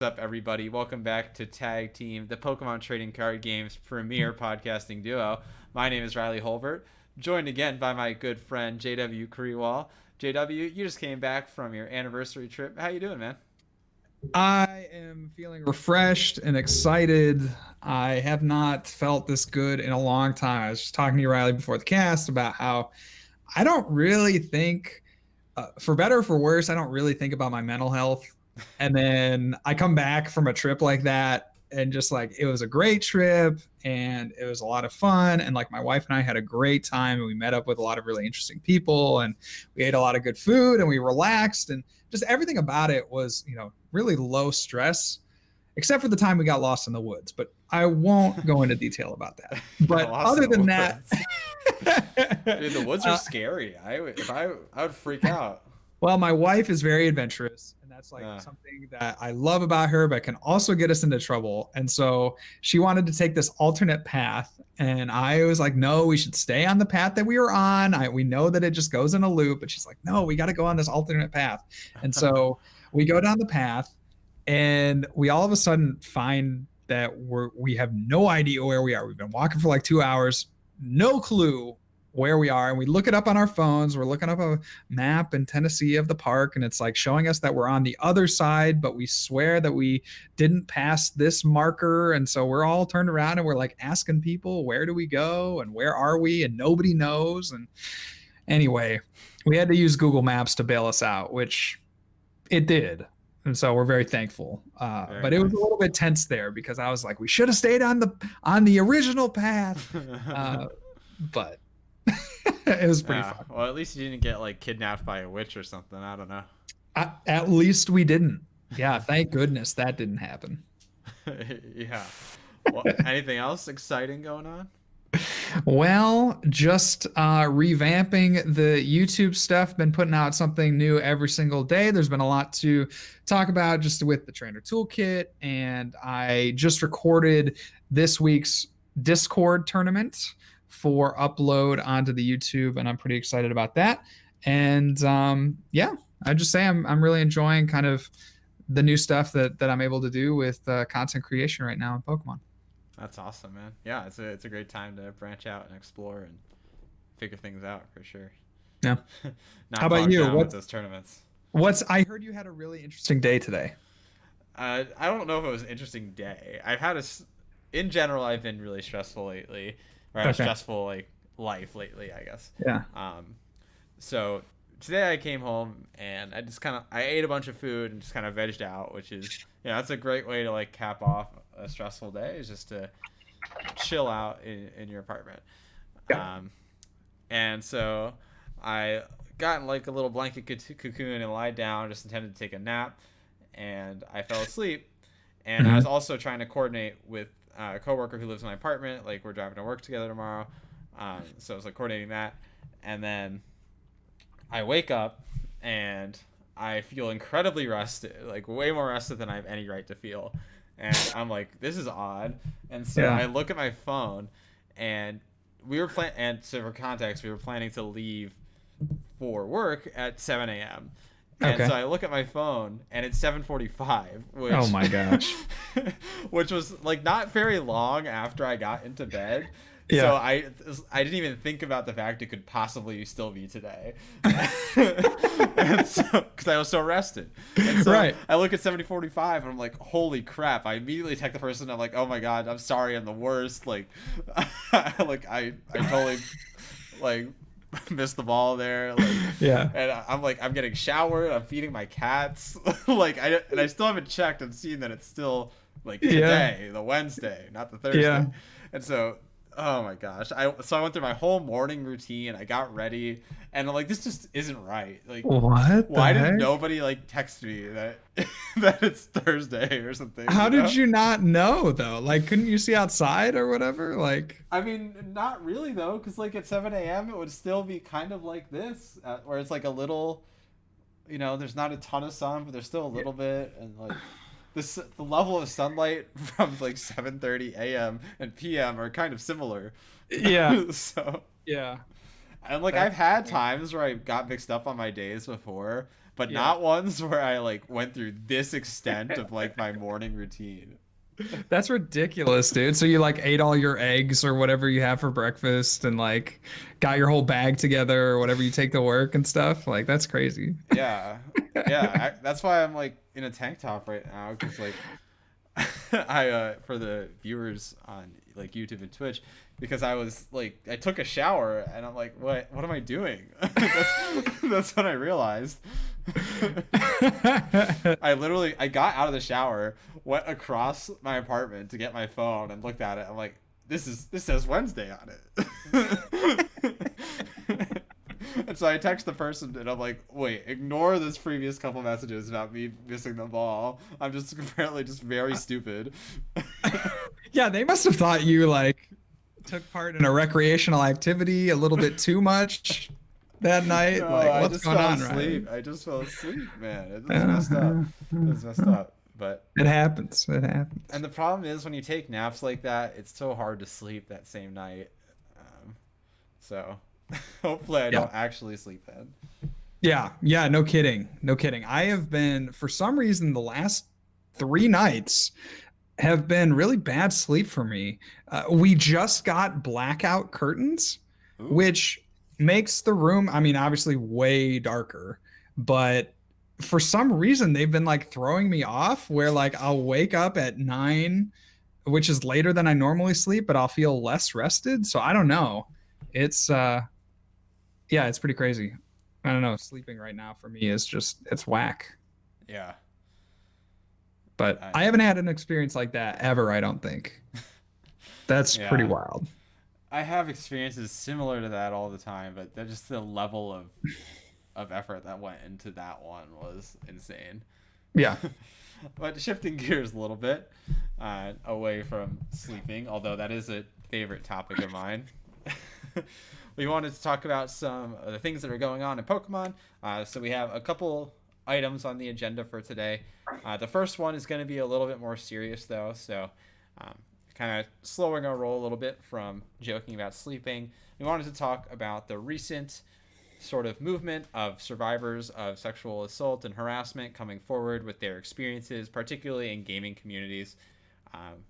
What's up, everybody? Welcome back to Tag Team, the Pokemon Trading Card Game's premier podcasting duo. My name is Riley Holbert, joined again by my good friend JW Kuriwal. JW, you just came back from your anniversary trip. How you doing, man? I am feeling refreshed and excited. I have not felt this good in a long time. I was just talking to you, Riley, before the cast about how I don't really think, for better or for worse, I don't really think about my mental health. And then I come back from a trip like that and just like it was a great trip and it was a lot of fun. And like my wife and I had a great time and we met up with a lot of really interesting people and we ate a lot of good food and we relaxed and just everything about it was, really low stress, except for the time we got lost in the woods. But I won't go into detail about that. But other than that, Dude, the woods are scary. I would freak out. well, my wife is very adventurous, and that's like something that I love about her, but can also get us into trouble. And so she wanted to take this alternate path, and I was like, "No, we should stay on the path that we were on. We know that it just goes in a loop." But she's like, "No, we got to go on this alternate path." And so we go down the path, and we all of a sudden find that we have no idea where we are. We've been walking for like 2 hours, no clue where we are, and we look it up on our phones. We're looking up a map in Tennessee of the park, and it's like showing us that we're on the other side, but we swear that we didn't pass this marker. And so we're all turned around and we're like asking people, where do we go and where are we? And nobody knows. And anyway, we had to use Google Maps to bail us out, which it did. And so we're very thankful. But it was a little bit tense there because I was like, we should have stayed on the original path. But it was pretty fun. Well, at least you didn't get like kidnapped by a witch or something. I don't know. At least we didn't. Yeah, thank goodness that didn't happen. Yeah. Well, anything else exciting going on? Well, just revamping the YouTube stuff. Been putting out something new every single day. There's been a lot to talk about just with the Trainer Toolkit, and I just recorded this week's Discord tournament for upload onto the YouTube, and I'm pretty excited about that. And yeah, I just say I'm really enjoying kind of the new stuff that I'm able to do with content creation right now in Pokemon. That's awesome, man. Yeah, it's a great time to branch out and explore and figure things out for sure. Yeah. Not How about you? With those tournaments? I heard you had a really interesting day today. I don't know if it was an interesting day. In general, I've been really stressful lately. Or a stressful like life lately, I guess. Yeah. So today I came home and I ate a bunch of food and just kind of vegged out, which is that's a great way to like cap off a stressful day, is just to chill out in your apartment. Yeah. And so I got in like a little blanket cocoon and lied down, just intended to take a nap, and I fell asleep. And I was also trying to coordinate with a coworker who lives in my apartment. Like, we're driving to work together tomorrow. So I was like coordinating that. And then I wake up and I feel incredibly rested, like way more rested than I have any right to feel. And I'm like, this is odd. And so I look at my phone, and and so for context, we were planning to leave for work at 7 a.m. And so I look at my phone, and it's 7:45. Which, oh my gosh! Which was like not very long after I got into bed. Yeah. So I didn't even think about the fact it could possibly still be today. And so, because I was so rested. And so I look at 7:45 and I'm like, holy crap! I immediately text the person. I'm like, oh my god, I'm sorry, I'm the worst. Like, I totally like missed the ball there. Like, and I'm like, I'm getting showered. I'm feeding my cats. I still haven't checked and seen that it's still like today, the Wednesday, not the Thursday. Yeah. And so, oh my gosh, I went through my whole morning routine. I got ready, and I'm like, this just isn't right. Like, what? Why did nobody like text me that that it's Thursday or something? How did you not know though? Like, couldn't you see outside or whatever? Like, I mean, not really though, because like at 7 a.m. it would still be kind of like this, where it's like a little, there's not a ton of sun, but there's still a little bit, and like. The level of sunlight from like 7:30 a.m. and p.m. are kind of similar. Yeah. So. Yeah. And like I've had times where I got mixed up on my days before, but not ones where I like went through this extent of like my morning routine. That's ridiculous, dude. So you like ate all your eggs or whatever you have for breakfast and like got your whole bag together or whatever you take to work and stuff. Like that's crazy. Yeah. Yeah, that's why I'm like in a tank top right now, because like I for the viewers on like YouTube and Twitch, because I was like I took a shower and I'm like what am I doing? That's when I realized. I got out of the shower, went across my apartment to get my phone and looked at it. I'm like, this says Wednesday on it. And so I text the person and I'm like, wait, ignore this previous couple messages about me missing the ball. I'm just apparently just very stupid. Yeah, they must have thought you like took part in a recreational activity a little bit too much that night. No, like, what's going on, right? I just fell asleep, man. It was messed up. It was messed up. But it happens. It happens. And the problem is when you take naps like that, it's so hard to sleep that same night. So hopefully I don't actually sleep then. Yeah, no kidding. No kidding. I have been, for some reason, the last 3 nights have been really bad sleep for me. We just got blackout curtains, which makes the room, I mean, obviously way darker, but for some reason they've been like throwing me off where like I'll wake up at 9, which is later than I normally sleep, but I'll feel less rested. So I don't know. It's it's pretty crazy. I don't know. Sleeping right now for me is just, it's whack. Yeah. But I haven't had an experience like that ever, I don't think. That's pretty wild. I have experiences similar to that all the time, but just the level of effort that went into that one was insane. Yeah. But shifting gears a little bit away from sleeping, although that is a favorite topic of mine. We wanted to talk about some of the things that are going on in Pokemon. So we have a couple items on the agenda for today. The first one is going to be a little bit more serious, though. So kind of slowing our roll a little bit from joking about sleeping. We wanted to talk about the recent sort of movement of survivors of sexual assault and harassment coming forward with their experiences, particularly in gaming communities.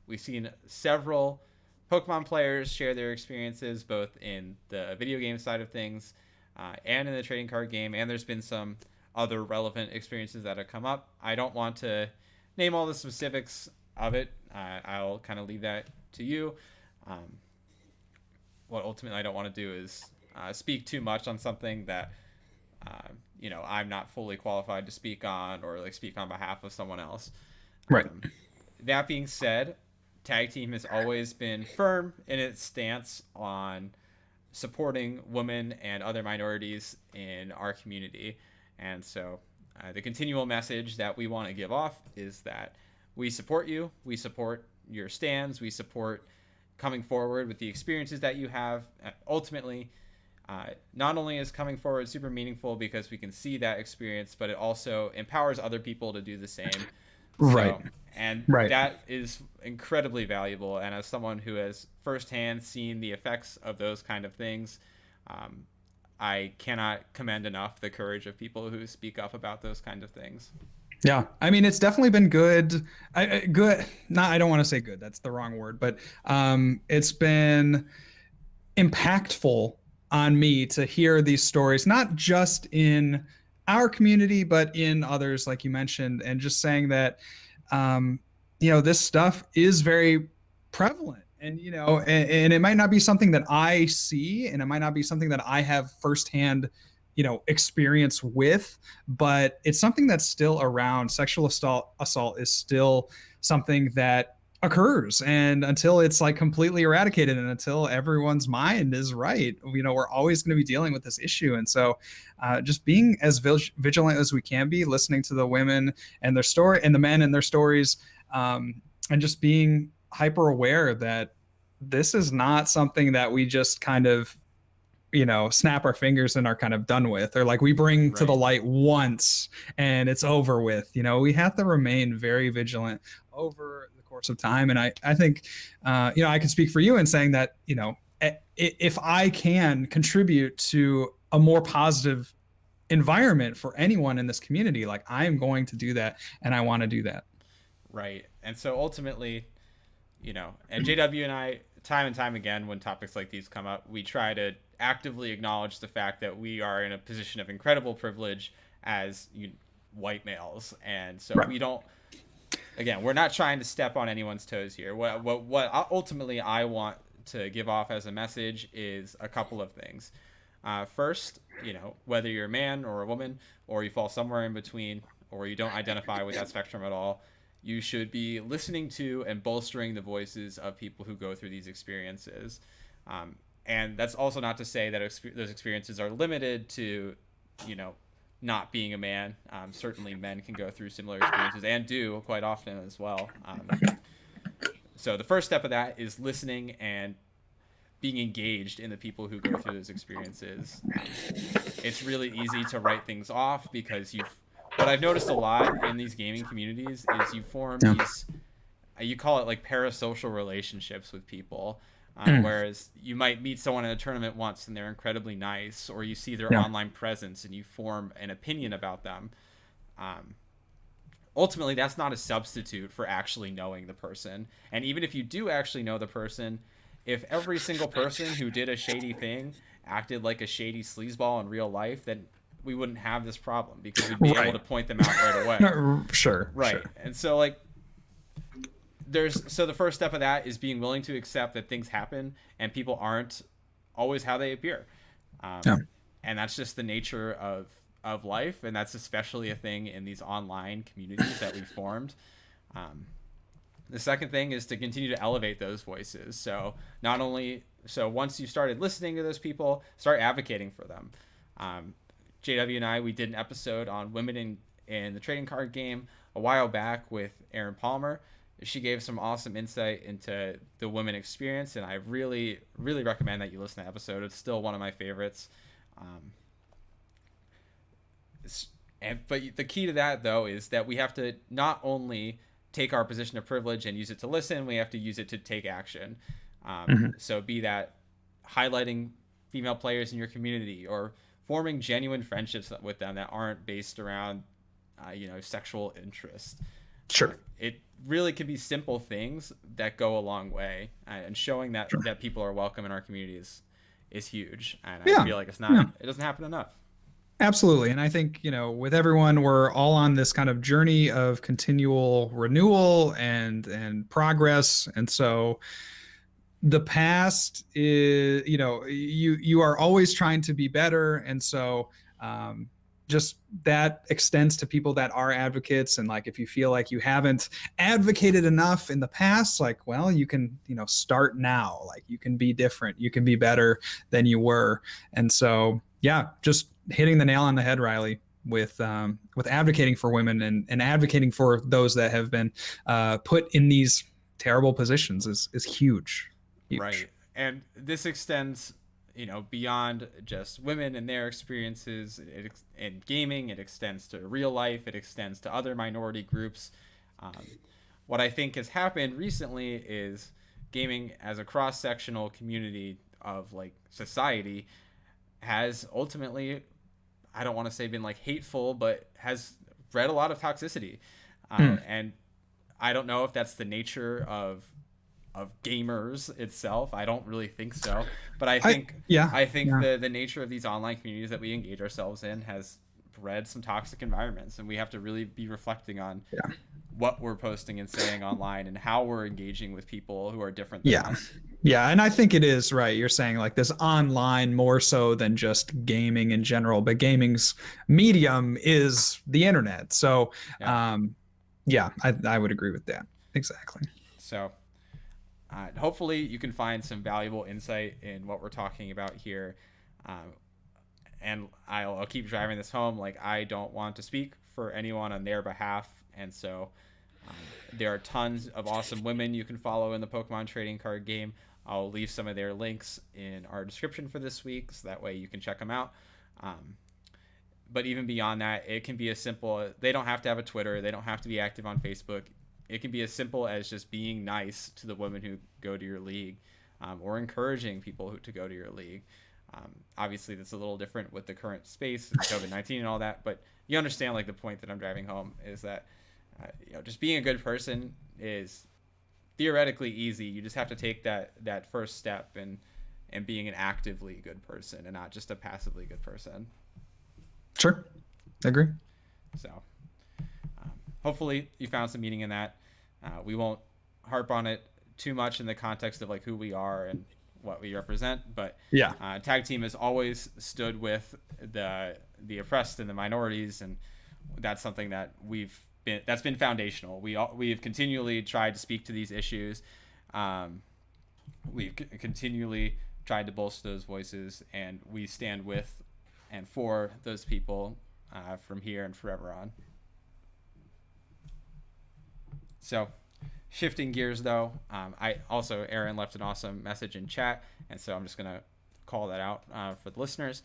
We've seen several Pokemon players share their experiences both in the video game side of things and in the trading card game, and there's been some other relevant experiences that have come up. I don't want to name all the specifics of it. I'll kind of leave that to you. What ultimately I don't want to do is speak too much on something that I'm not fully qualified to speak on, or like speak on behalf of someone else. Right. That being said, Tag Team has always been firm in its stance on supporting women and other minorities in our community. And so the continual message that we want to give off is that we support you, we support your stands, we support coming forward with the experiences that you have. Ultimately, not only is coming forward super meaningful because we can see that experience, but it also empowers other people to do the same. Right. That is incredibly valuable. And as someone who has firsthand seen the effects of those kind of things, I cannot commend enough the courage of people who speak up about those kind of things. Yeah, I mean, it's definitely been good. I don't want to say good. That's the wrong word, but it's been impactful on me to hear these stories, not just in our community, but in others, like you mentioned, and just saying that, this stuff is very prevalent. And, and it might not be something that I see, and it might not be something that I have firsthand, experience with, but it's something that's still around. Sexual assault is still something that occurs. And until it's like completely eradicated and until everyone's mind is right, we're always going to be dealing with this issue. And so just being as vigilant as we can be, listening to the women and their story and the men and their stories, and just being hyper aware that this is not something that we just kind of snap our fingers and are kind of done with, or like we bring to the light once and it's over with. We have to remain very vigilant over the course of time. And I think I can speak for you in saying that if I can contribute to a more positive environment for anyone in this community, like I am going to do that, and I want to do that. Right. And so ultimately, and JW and I, time and time again, when topics like these come up, we try to actively acknowledge the fact that we are in a position of incredible privilege as white males. And so Right. we don't, again, we're not trying to step on anyone's toes here. What ultimately I want to give off as a message is a couple of things. First, whether you're a man or a woman, or you fall somewhere in between, or you don't identify with that spectrum at all, you should be listening to and bolstering the voices of people who go through these experiences. And that's also not to say that those experiences are limited to, not being a man. Certainly men can go through similar experiences and do quite often as well. So the first step of that is listening and being engaged in the people who go through those experiences. It's really easy to write things off because what I've noticed a lot in these gaming communities is you form these, you call it like parasocial relationships with people. Whereas you might meet someone in a tournament once and they're incredibly nice, or you see their online presence and you form an opinion about them. Ultimately, that's not a substitute for actually knowing the person. And even if you do actually know the person, if every single person who did a shady thing acted like a shady sleazeball in real life, then we wouldn't have this problem because we'd be able to point them out right away. Sure. Right. Sure. And so like so the first step of that is being willing to accept that things happen and people aren't always how they appear. And that's just the nature of life, and that's especially a thing in these online communities that we've formed. The second thing is to continue to elevate those voices. So once you started listening to those people, start advocating for them. JW and I, we did an episode on women in the trading card game a while back with Erin Palmer. She gave some awesome insight into the women experience, and I really, really recommend that you listen to that episode. It's still one of my favorites. But the key to that, though, is that we have to not only take our position of privilege and use it to listen, we have to use it to take action. So be that highlighting female players in your community or forming genuine friendships with them that aren't based around, sexual interest. Sure. It really can be simple things that go a long way, and showing that people are welcome in our communities is huge. And I feel like it doesn't happen enough. Absolutely. And I think, with everyone, we're all on this kind of journey of continual renewal and progress. And so the past is, you are always trying to be better. And so just that extends to people that are advocates. And like, if you feel like you haven't advocated enough in the past, like, well, you can, start now. Like, you can be different, you can be better than you were. And so, yeah, just hitting the nail on the head, Riley, with advocating for women and advocating for those that have been put in these terrible positions is huge. Right. And this extends, beyond just women and their experiences in gaming. It extends to real life. It extends to other minority groups. What I think has happened recently is gaming as a cross-sectional community of like society has ultimately, I don't want to say been like hateful, but has bred a lot of toxicity. And I don't know if that's the nature of gamers itself. I don't really think so, but I think the nature of these online communities that we engage ourselves in has bred some toxic environments, and we have to really be reflecting on what we're posting and saying online and how we're engaging with people who are different than us. Yeah, and I think it is right. You're saying like this online more so than just gaming in general, but gaming's medium is the internet. So I would agree with that. Exactly. So hopefully you can find some valuable insight in what we're talking about here. And I'll keep driving this home. Like, I don't want to speak for anyone on their behalf. And so there are tons of awesome women you can follow in the Pokemon trading card game. I'll leave some of their links in our description for this week, so that way you can check them out. But even beyond that, it can be as simple. They don't have to have a Twitter. They don't have to be active on Facebook. It can be as simple as just being nice to the women who go to your league. or encouraging people to go to your league. Obviously, that's a little different with the current space and COVID-19 and all that, but you understand like the point that I'm driving home is that just being a good person is theoretically easy. You just have to take that first step and being an actively good person and not just a passively good person. Sure, I agree. So hopefully you found some meaning in that. We won't harp on it too much in the context of like who we are and what we represent, but yeah, tag team has always stood with the oppressed and the minorities, and that's something that that's been foundational. We've continually tried to speak to these issues. We've continually tried to bolster those voices, and we stand with and for those people from here and forever on. So shifting gears though, Erin left an awesome message in chat, and so I'm just gonna call that out for the listeners.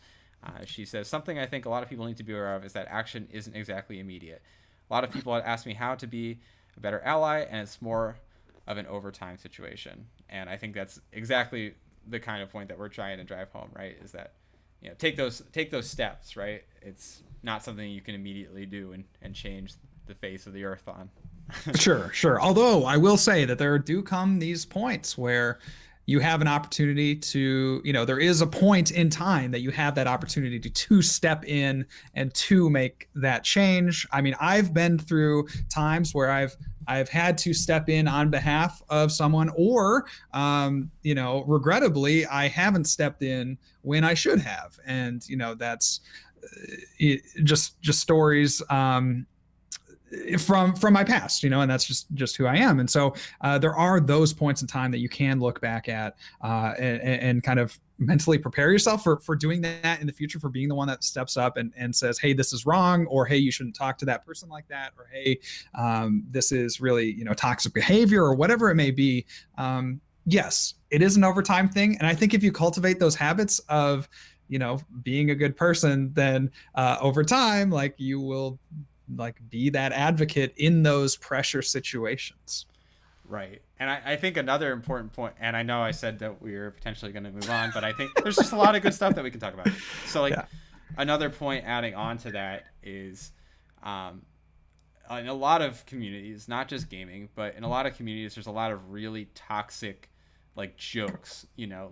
She says, something I think a lot of people need to be aware of is that action isn't exactly immediate. A lot of people ask me how to be a better ally, and it's more of an overtime situation. And I think that's exactly the kind of point that we're trying to drive home, right? Is that take those steps, right? It's not something you can immediately do and change the face of the earth on. Sure. Although I will say that there do come these points where you have an opportunity to, there is a point in time that you have that opportunity to step in and to make that change. I mean, I've been through times where I've had to step in on behalf of someone, or, regrettably, I haven't stepped in when I should have. And, that's just stories, from my past, and that's just who I am. And so there are those points in time that you can look back at and kind of mentally prepare yourself for doing that in the future, for being the one that steps up and says, hey, this is wrong, or hey, you shouldn't talk to that person like that, or hey, this is really toxic behavior, or whatever it may be. Yes, it is an overtime thing, and I think if you cultivate those habits of being a good person, then over time, like, you will be that advocate in those pressure situations. Right. And I think another important point, and I know I said that we were potentially going to move on, but I think there's just a lot of good stuff that we can talk about. So another point adding on to that is in a lot of communities, not just gaming, but in a lot of communities, there's a lot of really toxic jokes,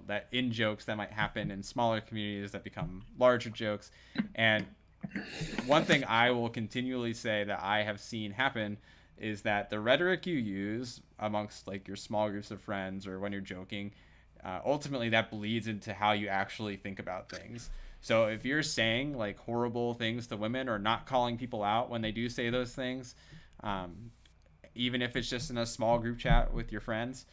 that in jokes that might happen in smaller communities that become larger jokes. And one thing I will continually say that I have seen happen is that the rhetoric you use amongst your small groups of friends or when you're joking, ultimately that bleeds into how you actually think about things. So if you're saying horrible things to women or not calling people out when they do say those things, even if it's just in a small group chat with your friends,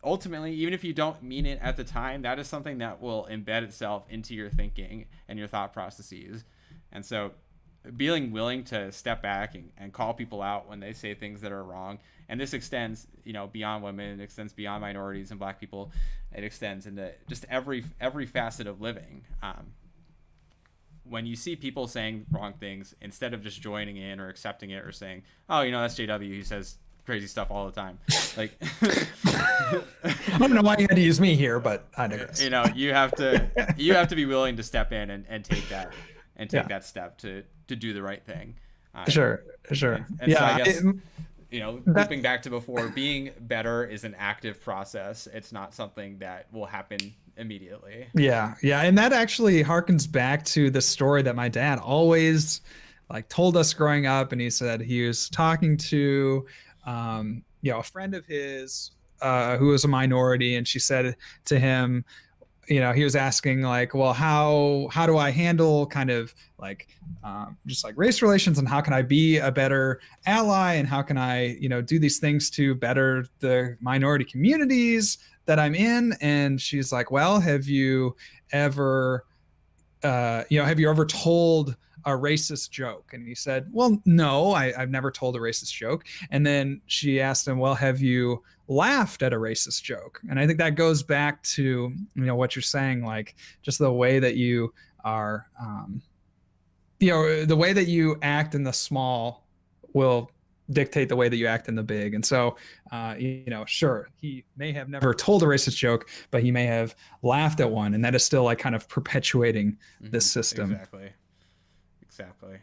ultimately, even if you don't mean it at the time, that is something that will embed itself into your thinking and your thought processes. And so being willing to step back and call people out when they say things that are wrong, and this extends beyond women, it extends beyond minorities and black people, it extends into just every facet of living. When you see people saying wrong things, instead of just joining in or accepting it or saying, oh, that's JW, he says crazy stuff all the time, I don't know why you had to use me here, but I digress. You have to be willing to step in and take that that step to do the right thing. Sure. And so I guess looping back to before, being better is an active process. It's not something that will happen immediately. Yeah, and that actually harkens back to the story that my dad always told us growing up. And he said he was talking to a friend of his who was a minority, and she said to him, he was asking well, how do I handle kind of just race relations, and how can I be a better ally, and how can I do these things to better the minority communities that I'm in? And she's like, well, have you ever told a racist joke? And he said, well, no, I've never told a racist joke. And then she asked him, well, have you laughed at a racist joke? And I think that goes back to what you're saying, just the way that you are the way that you act in the small will dictate the way that you act in the big. And so, sure, he may have never told a racist joke, but he may have laughed at one, and that is still like kind of perpetuating this system. Exactly.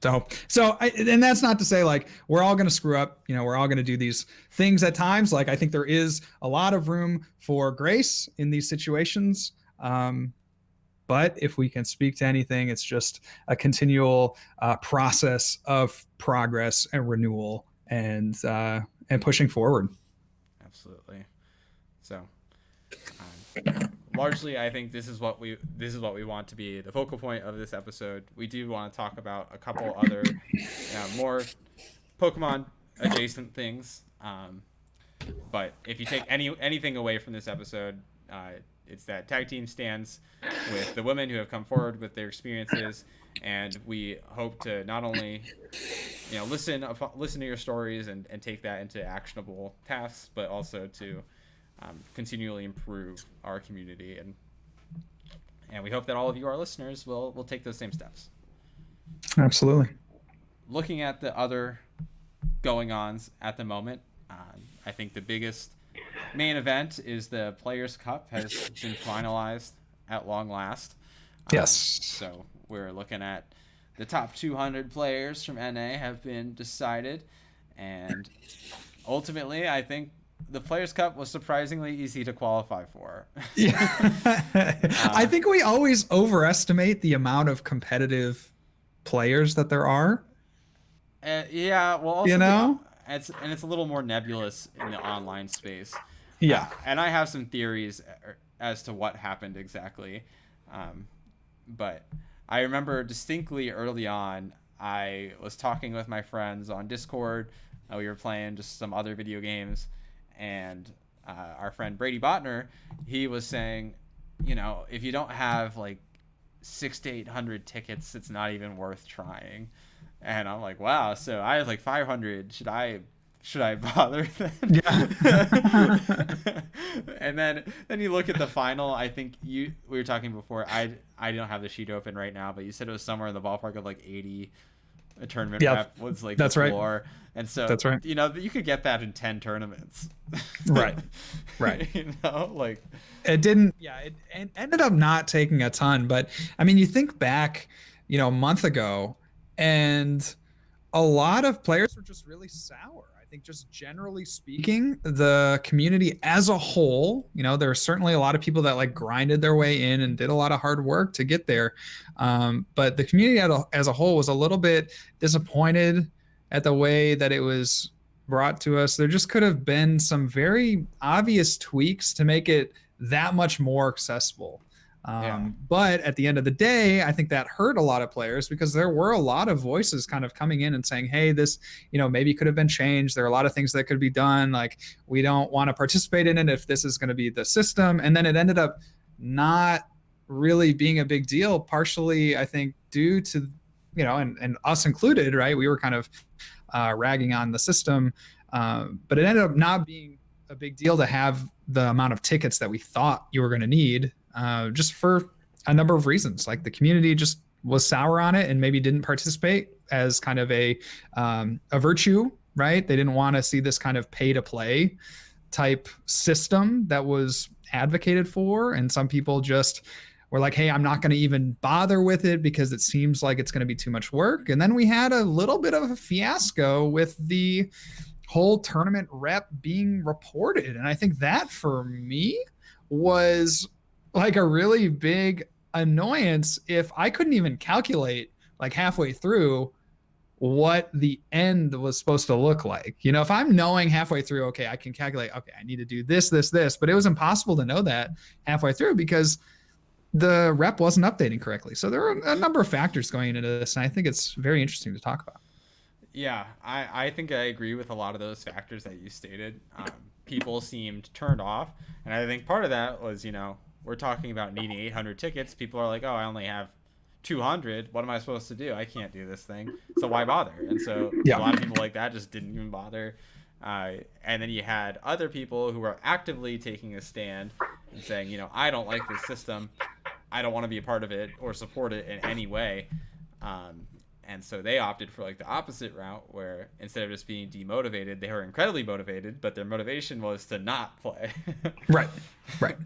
And that's not to say like we're all going to screw up, we're all going to do these things at times. Like I think there is a lot of room for grace in these situations. But if we can speak to anything, it's just a continual process of progress and renewal and pushing forward. Absolutely. So, largely, I think this is what we want to be the focal point of this episode. We do want to talk about a couple other more Pokemon adjacent things. But if you take anything away from this episode, it's that tag team stands with the women who have come forward with their experiences, and we hope to not only listen to your stories and take that into actionable tasks, but also to continually improve our community, and we hope that all of you, our listeners, will take those same steps. Absolutely. Looking at the other going-ons at the moment, I think the biggest main event is the Players' Cup has been finalized at long last. Yes. So we're looking at the top 200 players from NA have been decided, and ultimately, I think the Players' Cup was surprisingly easy to qualify for. Yeah. I think we always overestimate the amount of competitive players that there are. Yeah, well, also it's a little more nebulous in the online space. Yeah. And I have some theories as to what happened exactly. But I remember distinctly early on, I was talking with my friends on Discord. We were playing just some other video games. And our friend Brady Botner, he was saying, if you don't have like 600 to 800 tickets, it's not even worth trying. And I'm like, wow, so I have like 500. Should I bother then? Yeah. And then you look at the final. I think we were talking before. I don't have the sheet open right now, but you said it was somewhere in the ballpark of like 80. A tournament rep was like that's the right. floor. And so that's right. You could get that in 10 tournaments. Right. Like it didn't. Yeah, it ended up not taking a ton, but I mean, you think back, a month ago, and a lot of players were just really sour. I think just generally speaking, the community as a whole, there are certainly a lot of people that like grinded their way in and did a lot of hard work to get there. But the community as a whole was a little bit disappointed at the way that it was brought to us. There just could have been some very obvious tweaks to make it that much more accessible. But at the end of the day, I think that hurt a lot of players because there were a lot of voices kind of coming in and saying, hey, this, maybe could have been changed. There are a lot of things that could be done. Like, we don't want to participate in it if this is going to be the system. And then it ended up not really being a big deal, partially, I think, due to, and us included, right? We were kind of ragging on the system. But it ended up not being a big deal to have the amount of tickets that we thought you were going to need. Just for a number of reasons. Like the community just was sour on it and maybe didn't participate as kind of a virtue, right? They didn't want to see this kind of pay to play type system that was advocated for. And some people just were like, hey, I'm not going to even bother with it because it seems like it's going to be too much work. And then we had a little bit of a fiasco with the whole tournament rep being reported. And I think that for me was like a really big annoyance if I couldn't even calculate like halfway through what the end was supposed to look like. If I'm knowing halfway through, okay, I can calculate, okay, I need to do this, but it was impossible to know that halfway through because the rep wasn't updating correctly. So there are a number of factors going into this, and I think it's very interesting to talk about. Yeah, I think I agree with a lot of those factors that you stated. People seemed turned off, and I think part of that was, we're talking about needing 800 tickets. People are like, oh, I only have 200. What am I supposed to do? I can't do this thing. So why bother? And so a lot of people like that just didn't even bother. And then you had other people who were actively taking a stand and saying, I don't like this system. I don't want to be a part of it or support it in any way. And so they opted for like the opposite route, where instead of just being demotivated, they were incredibly motivated, but their motivation was to not play. Right. Right.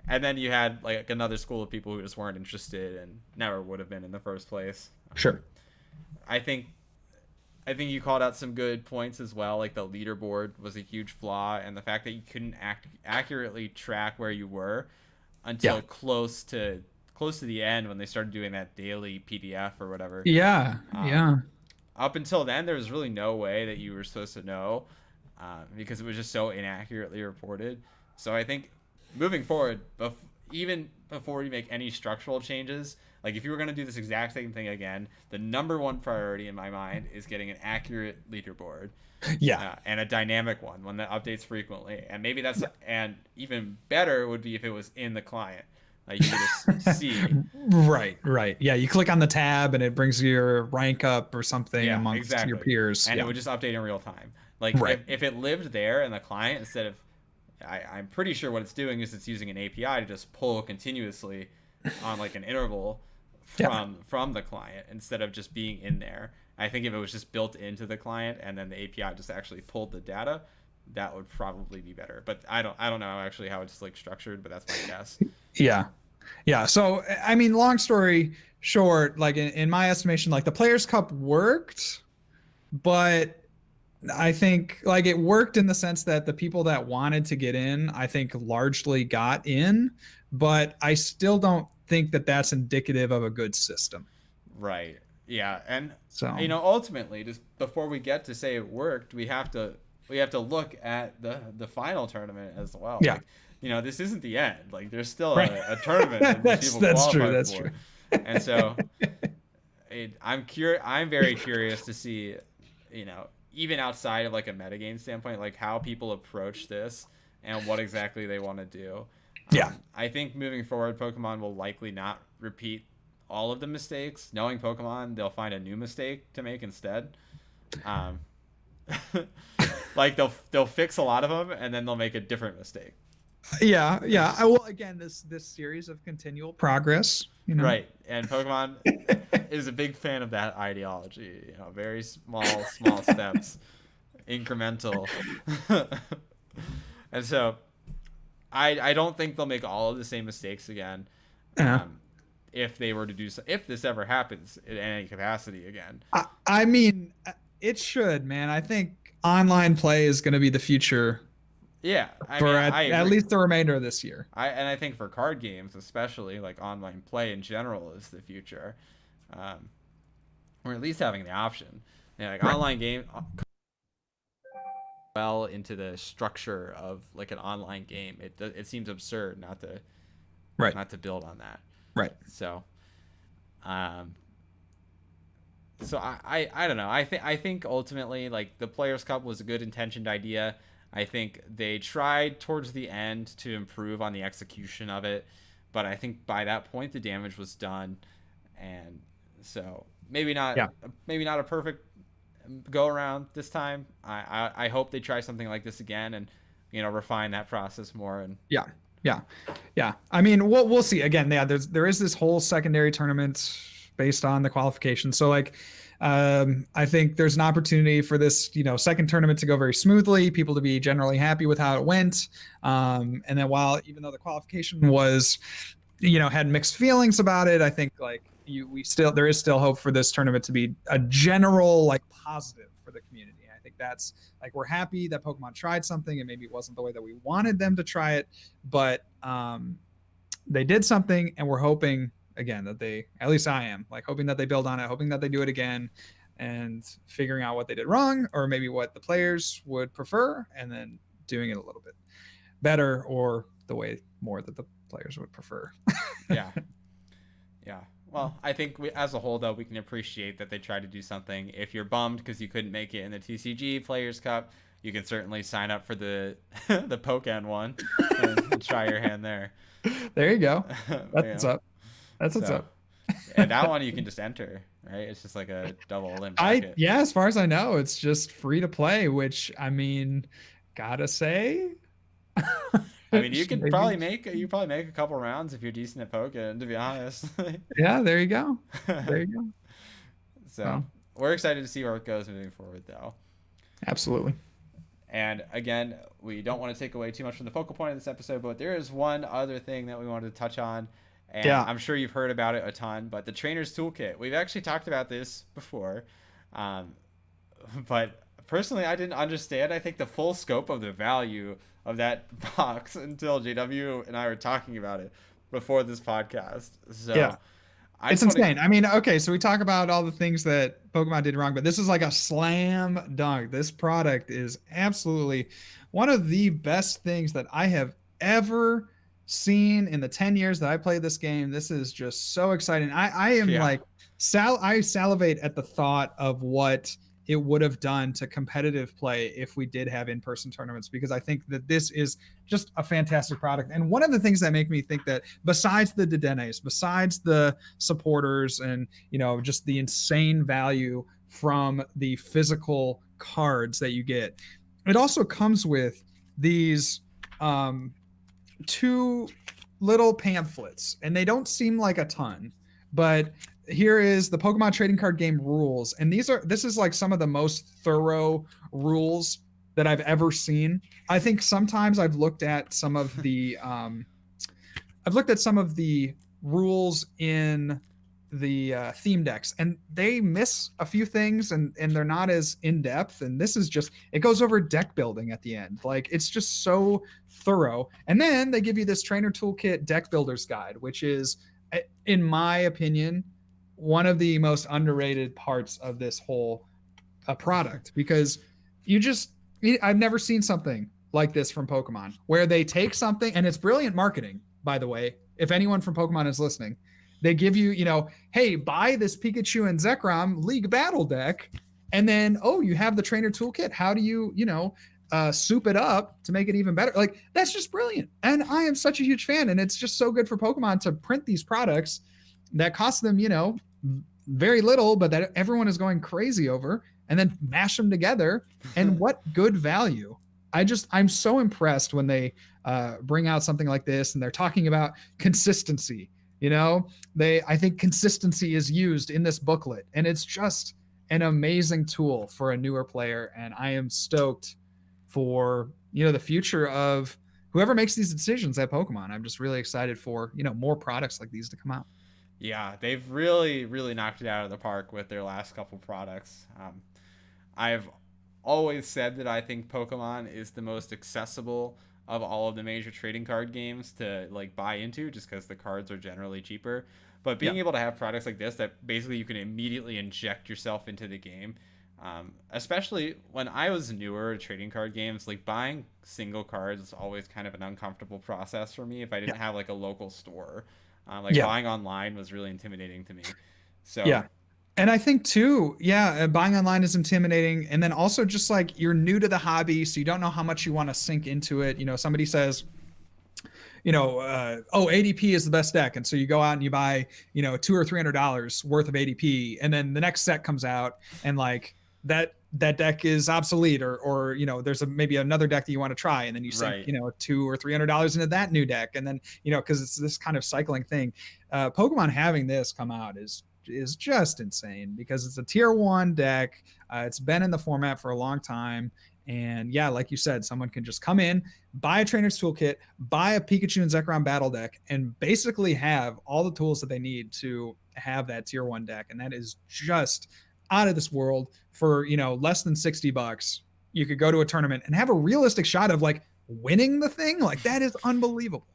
And then you had like another school of people who just weren't interested and never would have been in the first place. Sure. I think you called out some good points as well. Like the leaderboard was a huge flaw, and the fact that you couldn't accurately track where you were until close to the end when they started doing that daily PDF or whatever. Yeah. Yeah. Up until then, there was really no way that you were supposed to know, because it was just so inaccurately reported. So I think moving forward, even before you make any structural changes, like if you were going to do this exact same thing again, the number one priority in my mind is getting an accurate leaderboard. Yeah. And a dynamic one that updates frequently. And maybe and even better would be if it was in the client. Like you could just see. Right. Yeah, you click on the tab and it brings your rank up or something amongst your peers. And it would just update in real time. Like if it lived there in the client instead of, I'm pretty sure what it's doing is it's using an API to just pull continuously on like an interval from the client instead of just being in there. I think if it was just built into the client and then the API just actually pulled the data, that would probably be better. But I don't know actually how it's like structured, but that's my guess. Yeah. So I mean, long story short, like in my estimation, like the Players Cup worked, but I think like it worked in the sense that the people that wanted to get in, I think largely got in, but I still don't think that that's indicative of a good system. Right. Yeah. And so, ultimately, just before we get to say it worked, we have to look at the final tournament as well. Yeah. Like, this isn't the end. Like there's still a tournament that that's true. That's true. And so I'm very curious to see, even outside of like a metagame standpoint, like how people approach this and what exactly they want to do. Yeah. I think moving forward, Pokemon will likely not repeat all of the mistakes. Knowing Pokemon, they'll find a new mistake to make instead. Like they'll fix a lot of them and then they'll make a different mistake. Yeah. Well, again, this series of continual progress, Right. And Pokemon is a big fan of that ideology. Very small steps, incremental. And so, I don't think they'll make all of the same mistakes again. If they were to do so, if this ever happens in any capacity again. I mean, it should, man. I think online play is going to be the future. Yeah, at least the remainder of this year. I think for card games, especially like online play in general, is the future, or at least having the option. Online game well into the structure of like an online game. It seems absurd not to build on that. Right. So, I don't know. I think ultimately like the Players Cup was a good intentioned idea. I think they tried towards the end to improve on the execution of it, but I think by that point the damage was done, and so maybe not a perfect go around this time. I hope they try something like this again and refine that process more. And yeah. I mean, we'll see. Again, there is this whole secondary tournament based on the qualification. So like, I think there's an opportunity for this, second tournament to go very smoothly, people to be generally happy with how it went. And then even though the qualification was, had mixed feelings about it, I think like there is still hope for this tournament to be a general like positive for the community. I think that's like, we're happy that Pokemon tried something and maybe it wasn't the way that we wanted them to try it, but they did something, and we're hoping again that at least I am like hoping that they build on it, hoping that they do it again, and figuring out what they did wrong or maybe what the players would prefer, and then doing it a little bit better or the way more that the players would prefer. Yeah. Well, I think as a whole, though, we can appreciate that they tried to do something. If you're bummed because you couldn't make it in the TCG Players Cup, you can certainly sign up for the the Pokken one and try your hand there. There you go. That's what's up. And that one you can just enter, right? It's just like a double limb bracket. As far as I know, it's just free to play, which I mean, gotta say. I mean, you could probably make a couple rounds if you're decent at Pokken, to be honest. Yeah, there you go. So we're excited to see where it goes moving forward, though. Absolutely. And again, we don't want to take away too much from the focal point of this episode, but there is one other thing that we wanted to touch on, and Yeah. I'm sure you've heard about it a ton, but the Trainer's Toolkit. We've actually talked about this before, but personally, I didn't understand, I think, the full scope of the value of that box until JW and I were talking about it before this podcast. So Yeah. It's insane. I mean, okay, so we talk about all the things that Pokemon did wrong, but this is like a slam dunk. This product is absolutely one of the best things that I have ever seen in the 10 years that I played this game. This is just so exciting. I am like I salivate at the thought of what it would have done to competitive play if we did have in-person tournaments, because I think that this is just a fantastic product. And one of the things that make me think that, besides the Dedenes, besides the supporters, and just the insane value from the physical cards that you get, it also comes with these two little pamphlets, and they don't seem like a ton, but here is the Pokemon trading card game rules, and this is like some of the most thorough rules that I've ever seen. I think sometimes I've looked at some of the rules in the theme decks, and they miss a few things, and they're not as in depth. And this is just, it goes over deck building at the end. Like, it's just so thorough. And then they give you this Trainer Toolkit Deck Builder's Guide, which is, in my opinion, one of the most underrated parts of this whole product, because I've never seen something like this from Pokemon, where they take something, and it's brilliant marketing, by the way. If anyone from Pokemon is listening, they give you, hey, buy this Pikachu and Zekrom League Battle deck, and then, you have the Trainer Toolkit. How do you, soup it up to make it even better? Like, that's just brilliant. And I am such a huge fan, and it's just so good for Pokemon to print these products that cost them, very little, but that everyone is going crazy over, and then mash them together. And what good value. I'm so impressed when they bring out something like this, and they're talking about consistency. I think consistency is used in this booklet, and it's just an amazing tool for a newer player. And I am stoked for, the future of whoever makes these decisions at Pokemon. I'm just really excited for, more products like these to come out. Yeah, they've really, really knocked it out of the park with their last couple products. I've always said that I think Pokemon is the most accessible of all of the major trading card games to buy into, just because the cards are generally cheaper. But being able to have products like this that basically you can immediately inject yourself into the game, especially when I was newer to trading card games, buying single cards is always kind of an uncomfortable process for me if I didn't have a local store. Buying online was really intimidating to me. So yeah. And I think too, buying online is intimidating. And then also, just you're new to the hobby, so you don't know how much you want to sink into it. Somebody says, ADP is the best deck. And so you go out and you buy, $200 or $300 worth of ADP. And then the next set comes out, and that deck is obsolete, or there's maybe another deck that you want to try, and then you sink $200 or $300 into that new deck, and then because it's this kind of cycling thing. Pokemon having this come out is just insane, because it's a tier 1 deck. It's been in the format for a long time, and like you said, someone can just come in, buy a Trainer's Toolkit, buy a Pikachu and Zekrom battle deck, and basically have all the tools that they need to have that tier 1 deck. And that is just out of this world. For less than $60, you could go to a tournament and have a realistic shot of winning the thing. That is unbelievable.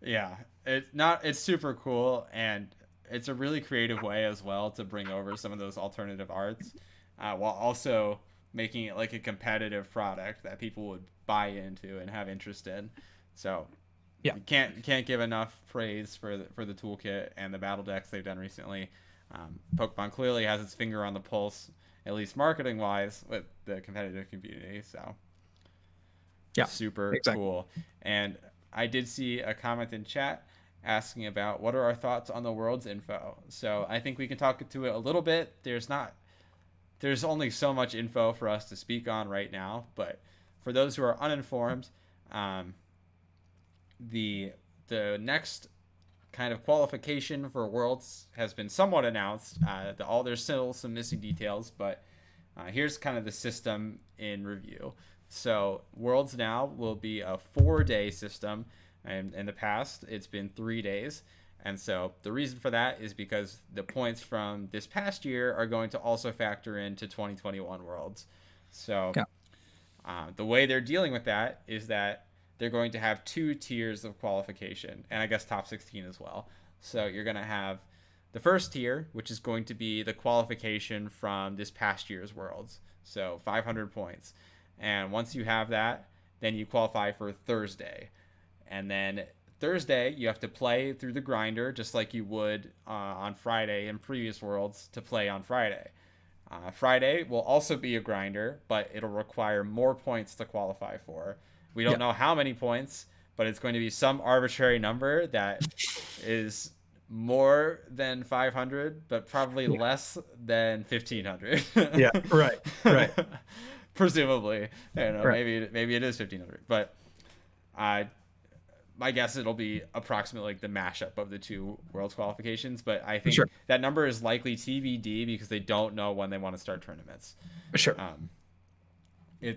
Yeah, it's super cool, and it's a really creative way as well to bring over some of those alternative arts, while also making it a competitive product that people would buy into and have interest in. So you can't give enough praise for the toolkit and the battle decks they've done recently. Pokemon clearly has its finger on the pulse, at least marketing wise, with the competitive community. So super cool. And I did see a comment in chat asking about what are our thoughts on the world's info. So I think we can talk to it a little bit. There's only so much info for us to speak on right now, but for those who are uninformed, the next kind of qualification for Worlds has been somewhat announced. There's still some missing details, but here's kind of the system in review. So Worlds now will be a 4-day system, and in the past it's been 3 days. And so the reason for that is because the points from this past year are going to also factor into 2021 Worlds. So Yeah. the way they're dealing with that is that they're going to have 2 tiers of qualification, and I guess top 16 as well. So you're going to have the first tier, which is going to be the qualification from this past year's Worlds. So 500 points. And once you have that, then you qualify for Thursday. And then Thursday, you have to play through the grinder just like you would on Friday in previous Worlds to play on Friday. Friday will also be a grinder, but it'll require more points to qualify for. We don't know how many points, but it's going to be some arbitrary number that is more than 500, but probably less than 1,500. Yeah, right. Presumably. I don't know, Right. maybe it is 1,500, but my guess it'll be approximately like the mashup of the 2 Worlds qualifications, but I think that number is likely TBD because they don't know when they want to start tournaments. Sure.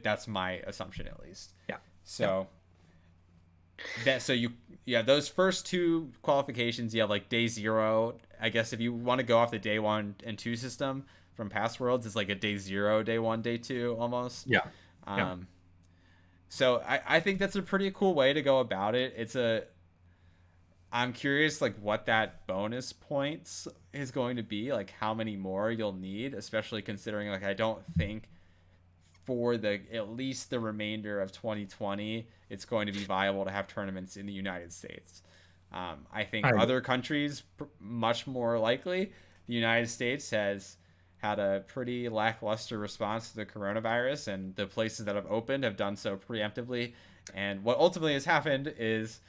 That's my assumption at least. Yeah. So those first 2 qualifications, you have like day 0. I guess if you want to go off the day 1 and 2 system from past Worlds, it's like a day 0, day 1, day 2 almost. Yeah. So I think that's a pretty cool way to go about it. I'm curious like what that bonus points is going to be, like how many more you'll need, especially considering like I don't think for at least the remainder of 2020 it's going to be viable to have tournaments in the United States. I think other countries much more likely. The United States has had a pretty lackluster response to the coronavirus, and the places that have opened have done so preemptively. And what ultimately has happened is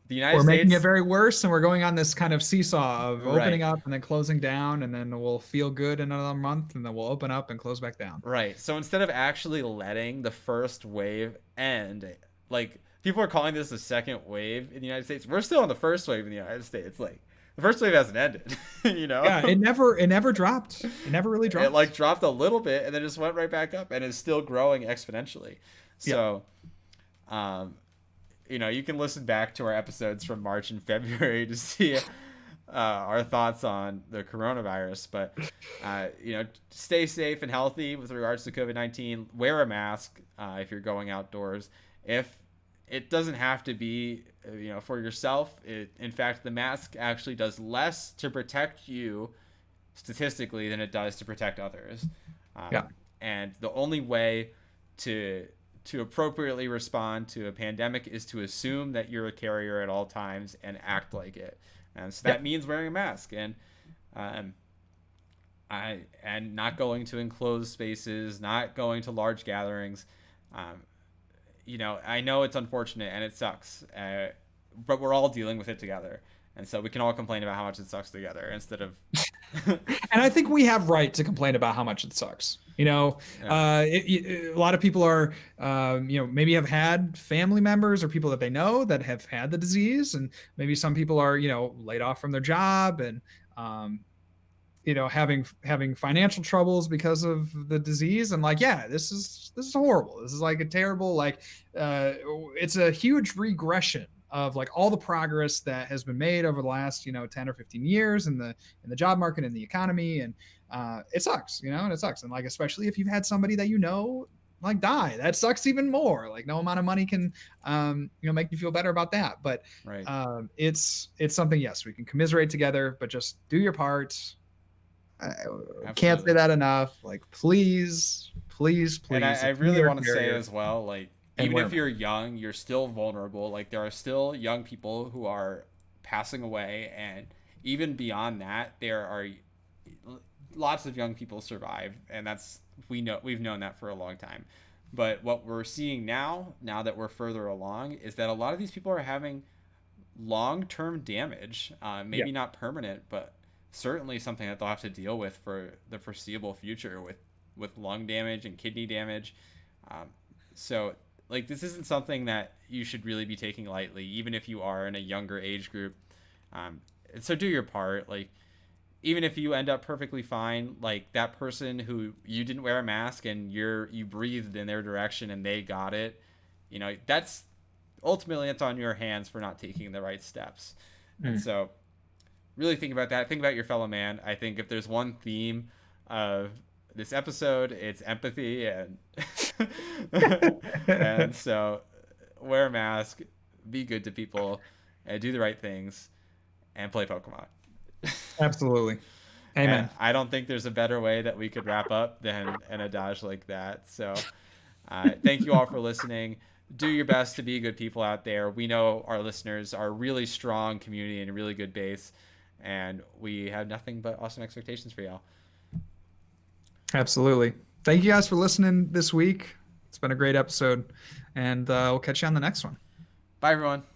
the United States... We're making it very worse, and we're going on this kind of seesaw of opening up and then closing down, and then we'll feel good in another month, and then we'll open up and close back down. Right. So instead of actually letting the first wave end, like people are calling this the second wave in the United States, we're still in the first wave in the United States. Like the first wave hasn't ended, you know? Yeah, it never dropped. It never really dropped. It like dropped a little bit and then just went right back up and is still growing exponentially. So, you can listen back to our episodes from March and February to see our thoughts on the coronavirus. But, stay safe and healthy with regards to COVID-19. Wear a mask if you're going outdoors. If it doesn't have to be for yourself. In fact, the mask actually does less to protect you statistically than it does to protect others. And the only way to appropriately respond to a pandemic is to assume that you're a carrier at all times and act like it. And so that means wearing a mask and not going to enclosed spaces, not going to large gatherings. I know it's unfortunate and it sucks, but we're all dealing with it together. And so we can all complain about how much it sucks together instead of... And I think we have right to complain about how much it sucks. A lot of people are, maybe have had family members or people that they know that have had the disease. And maybe some people are, laid off from their job and, having financial troubles because of the disease. And this is horrible. This is like a terrible, it's a huge regression of like all the progress that has been made over the last 10 or 15 years in the job market and the economy, and it sucks, and it sucks, and especially if you've had somebody that die, that sucks even more. No amount of money can make you feel better about that, but it's something, yes, we can commiserate together, but just do your part. Can't say that enough. Please. And I really want to say as well, even if you're young, you're still vulnerable. There are still young people who are passing away, and even beyond that, there are lots of young people survive, and we've known that for a long time. But what we're seeing now that we're further along, is that a lot of these people are having long-term damage, maybe not permanent, but certainly something that they'll have to deal with for the foreseeable future with lung damage and kidney damage. So this isn't something that you should really be taking lightly, even if you are in a younger age group. And so do your part. Like, even if you end up perfectly fine, like that person who you didn't wear a mask and you breathed in their direction and they got it, that's ultimately it's on your hands for not taking the right steps. And so really think about that. Think about your fellow man. I think if there's one theme of this episode, it's empathy, and so wear a mask, be good to people, and do the right things, and play Pokemon. Absolutely. Amen. And I don't think there's a better way that we could wrap up than an adage like that. So thank you all for listening. Do your best to be good people out there. We know our listeners are a really strong community and a really good base, and we have nothing but awesome expectations for y'all. Absolutely. Thank you guys for listening this week. It's been a great episode, and we'll catch you on the next one. Bye, everyone.